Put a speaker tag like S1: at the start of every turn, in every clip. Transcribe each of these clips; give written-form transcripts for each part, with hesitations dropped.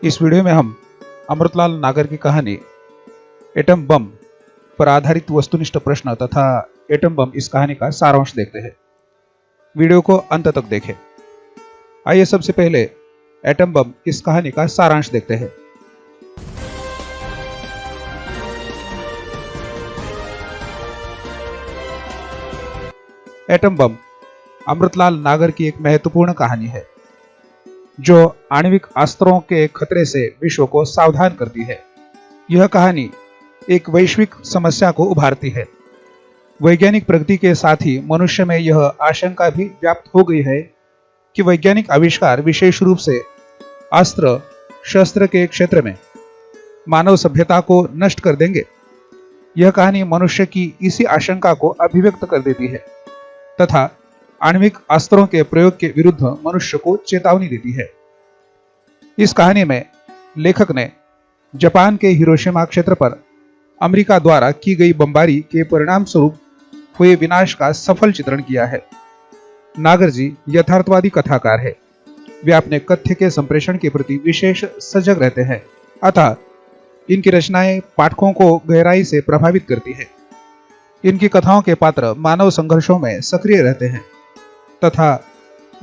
S1: इस वीडियो में हम अमृतलाल नागर की कहानी एटम बम पर आधारित वस्तुनिष्ठ प्रश्न तथा एटम बम इस कहानी का सारांश देखते हैं। वीडियो को अंत तक देखें। आइए सबसे पहले एटम बम इस कहानी का सारांश देखते हैं। एटम बम अमृतलाल नागर की एक महत्वपूर्ण कहानी है जो आणविक अस्त्रों के खतरे से विश्व को सावधान करती है। यह कहानी एक वैश्विक समस्या को उभारती है। वैज्ञानिक प्रगति के साथ ही मनुष्य में यह आशंका भी व्याप्त हो गई है कि वैज्ञानिक आविष्कार विशेष रूप से अस्त्र शस्त्र के क्षेत्र में मानव सभ्यता को नष्ट कर देंगे। यह कहानी मनुष्य की इसी आशंका को अभिव्यक्त कर देती है तथा आणविक अस्त्रों के प्रयोग के विरुद्ध मनुष्य को चेतावनी देती है। इस कहानी में लेखक ने जापान के हिरोशिमा क्षेत्र पर अमेरिका द्वारा की गई बमबारी के परिणाम स्वरूप हुए विनाश का सफल चित्रण किया है। नागर जी यथार्थवादी कथाकार है। वे अपने कथ्य के संप्रेषण के प्रति विशेष सजग रहते हैं, अतः इनकी रचनाएं पाठकों को गहराई से प्रभावित करती है। इनकी कथाओं के पात्र मानव संघर्षों में सक्रिय रहते हैं तथा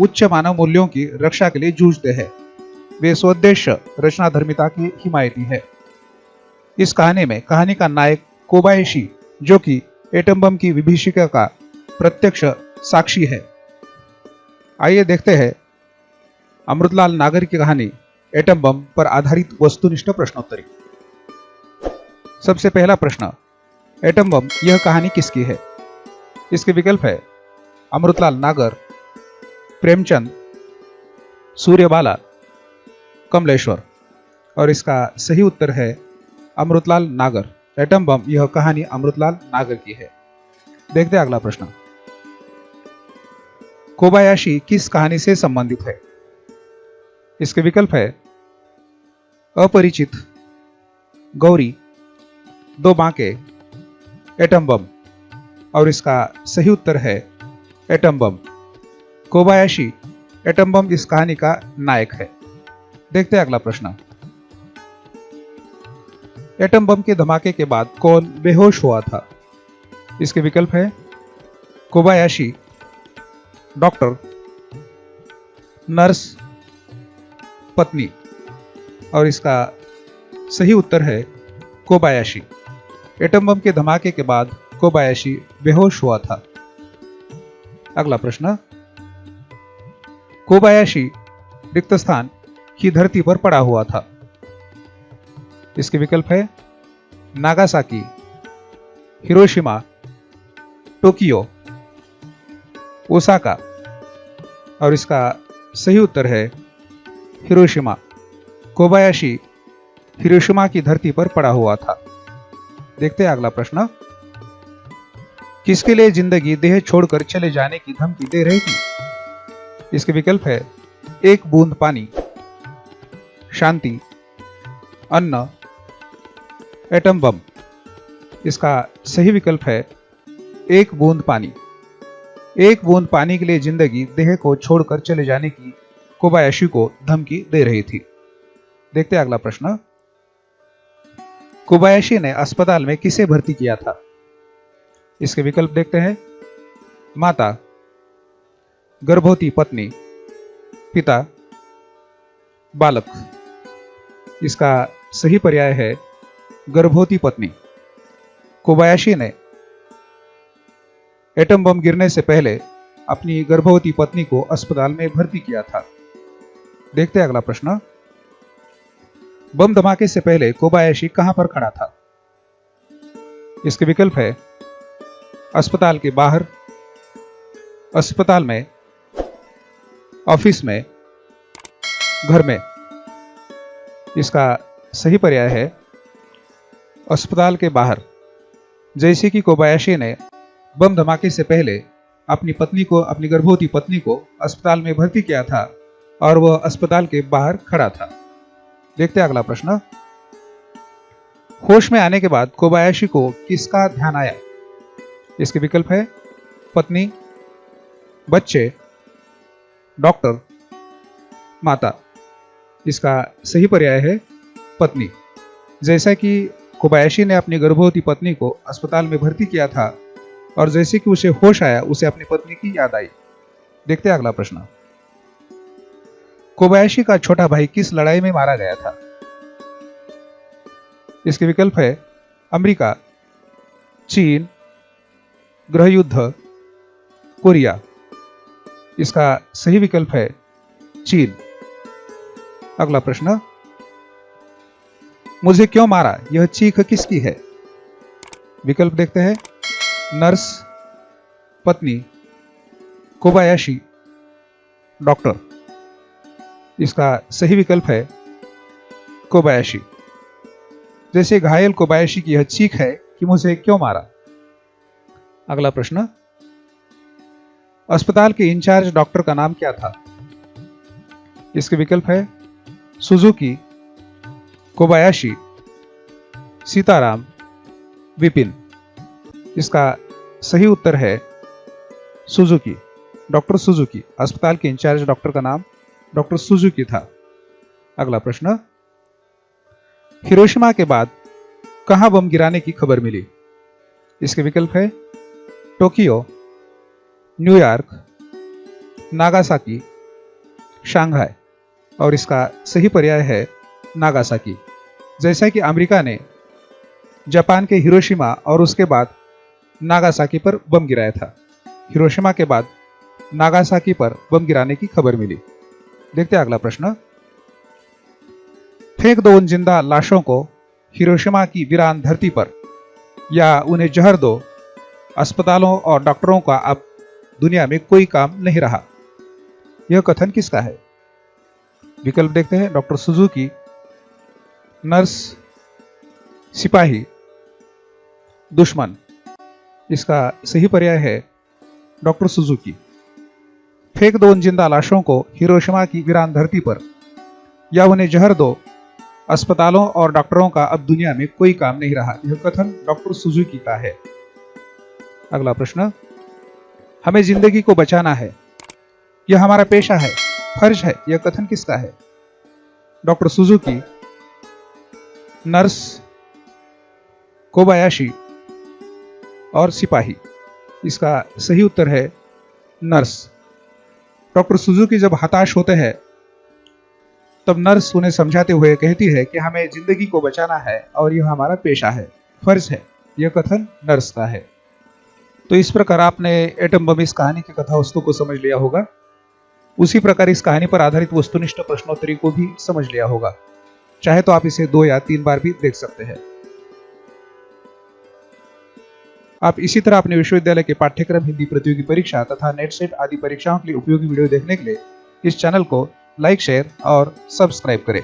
S1: उच्च मानव मूल्यों की रक्षा के लिए जूझते हैं। वे स्वोद्देश्य रचनाधर्मिता के हिमायती है। इस कहानी में कहानी का नायक कोबायाशी, जो कि एटम बम की विभीषिका का प्रत्यक्ष साक्षी है। आइए देखते हैं अमृतलाल नागर की कहानी एटम बम पर आधारित वस्तुनिष्ठ प्रश्नोत्तरी। सबसे पहला प्रश्न, एटम बम यह कहानी किसकी है? इसके विकल्प है अमृतलाल नागर, प्रेमचंद, सूर्यबाला, कमलेश्वर। और इसका सही उत्तर है अमृतलाल नागर। एटम बम यह कहानी अमृतलाल नागर की है। देखते हैं अगला प्रश्न। कोबायाशी किस कहानी से संबंधित है? इसके विकल्प है अपरिचित, गौरी, दो बांके, एटम बम। और इसका सही उत्तर है atom bomb. Kobayashi atom bomb इस कहानी का नायक है। देखते हैं अगला प्रश्न। एटम बम के धमाके के बाद कौन बेहोश हुआ था? इसके विकल्प है कोबायाशी, डॉक्टर, नर्स, पत्नी। और इसका सही उत्तर है कोबायाशी। एटम बम के धमाके के बाद कोबायाशी बेहोश हुआ था। अगला प्रश्न, कोबायाशी रिक्त स्थान की धरती पर पड़ा हुआ था। इसके विकल्प है नागासाकी, हिरोशिमा, टोक्यो, ओसाका। और इसका सही उत्तर है हिरोशिमा। कोबायाशी हिरोशिमा की धरती पर पड़ा हुआ था। देखते हैं अगला प्रश्न। किसके लिए जिंदगी देह छोड़कर चले जाने की धमकी दे रही थी? इसके विकल्प है एक बूंद पानी, शांति, अन्न, एटम बम। इसका सही विकल्प है एक बूंद पानी। एक बूंद पानी के लिए जिंदगी देह को छोड़कर चले जाने की कोबायाशी को धमकी दे रही थी। देखते हैं अगला प्रश्न। कोबायाशी ने अस्पताल में किसे भर्ती किया था? इसके विकल्प देखते हैं माता, गर्भवती पत्नी, पिता, बालक। इसका सही पर्याय है गर्भवती पत्नी। कोबायाशी ने एटम बम गिरने से पहले अपनी गर्भवती पत्नी को अस्पताल में भर्ती किया था। देखते हैं अगला प्रश्न। बम धमाके से पहले कोबायाशी कहां पर खड़ा था? इसके विकल्प है अस्पताल के बाहर, अस्पताल में, ऑफिस में, घर में। इसका सही पर्याय है अस्पताल के बाहर। जैसे कि कोबायाशी ने बम धमाके से पहले अपनी गर्भवती पत्नी को अस्पताल में भर्ती किया था और वह अस्पताल के बाहर खड़ा था। देखते हैं अगला प्रश्न। होश में आने के बाद कोबायाशी को किसका ध्यान आया? इसके विकल्प है पत्नी, बच्चे, डॉक्टर, माता। इसका सही पर्याय है पत्नी। जैसा कि कोबायाशी ने अपनी गर्भवती पत्नी को अस्पताल में भर्ती किया था और जैसे कि उसे होश आया उसे अपनी पत्नी की याद आई। देखते हैं अगला प्रश्न। कोबायाशी का छोटा भाई किस लड़ाई में मारा गया था? इसके विकल्प है अमेरिका, चीन, गृह युद्ध, कोरिया। इसका सही विकल्प है चीन। अगला प्रश्न। मुझे क्यों मारा, यह चीख किसकी है? विकल्प देखते हैं नर्स, पत्नी, कोबायाशी, डॉक्टर। इसका सही विकल्प है कोबायाशी। जैसे घायल कोबायाशी की यह चीख है कि मुझे क्यों मारा। अगला प्रश्न। अस्पताल के इंचार्ज डॉक्टर का नाम क्या था? इसके विकल्प है सुजुकी, कोबायाशी, सीताराम, विपिन। इसका सही उत्तर है सुजुकी, डॉक्टर सुजुकी। अस्पताल के इंचार्ज डॉक्टर का नाम डॉक्टर सुजुकी था। अगला प्रश्न। हिरोशिमा के बाद कहां बम गिराने की खबर मिली? इसके विकल्प है टोक्यो, न्यूयॉर्क, नागासाकी, शंघाई। और इसका सही पर्याय है नागासाकी। जैसा कि अमेरिका ने जापान के हिरोशिमा और उसके बाद नागासाकी पर बम गिराया था, हिरोशिमा के बाद नागासाकी पर बम गिराने की खबर मिली। देखते हैं अगला प्रश्न। फेंक दो उन जिंदा लाशों को हिरोशिमा की वीरान धरती पर, या उन्हें जहर दो, अस्पतालों और डॉक्टरों का अब दुनिया में कोई काम नहीं रहा। यह कथन किसका है? विकल्प देखते हैं डॉक्टर सुजुकी, नर्स, सिपाही, दुश्मन। इसका सही पर्याय है डॉक्टर सुजुकी। फेंक दो उन जिंदा लाशों को हिरोशिमा की वीरान धरती पर, या उन्हें जहर दो, अस्पतालों और डॉक्टरों का अब दुनिया में कोई काम नहीं रहा। यह कथन डॉक्टर सुजुकी का है। अगला प्रश्न। हमें जिंदगी को बचाना है, यह हमारा पेशा है, फर्ज है। यह कथन किसका है? डॉक्टर सुजुकी, नर्स, कोबायाशी और सिपाही। इसका सही उत्तर है नर्स। डॉक्टर सुजुकी जब हताश होते हैं तब नर्स उन्हें समझाते हुए कहती है कि हमें जिंदगी को बचाना है और यह हमारा पेशा है, फर्ज है। यह कथन नर्स का है। तो इस प्रकार आपने एटम बम इस कहानी की कथा वस्तु को समझ लिया होगा। उसी प्रकार इस कहानी पर आधारित वस्तुनिष्ठ प्रश्नोत्तरी को भी समझ लिया होगा। चाहे तो आप इसे 2 या 3 बार भी देख सकते हैं। आप इसी तरह अपने विश्वविद्यालय के पाठ्यक्रम, हिंदी प्रतियोगी परीक्षा तथा नेट सेट आदि परीक्षाओं के लिए उपयोगी वीडियो देखने के लिए इस चैनल को लाइक, शेयर और सब्सक्राइब करें।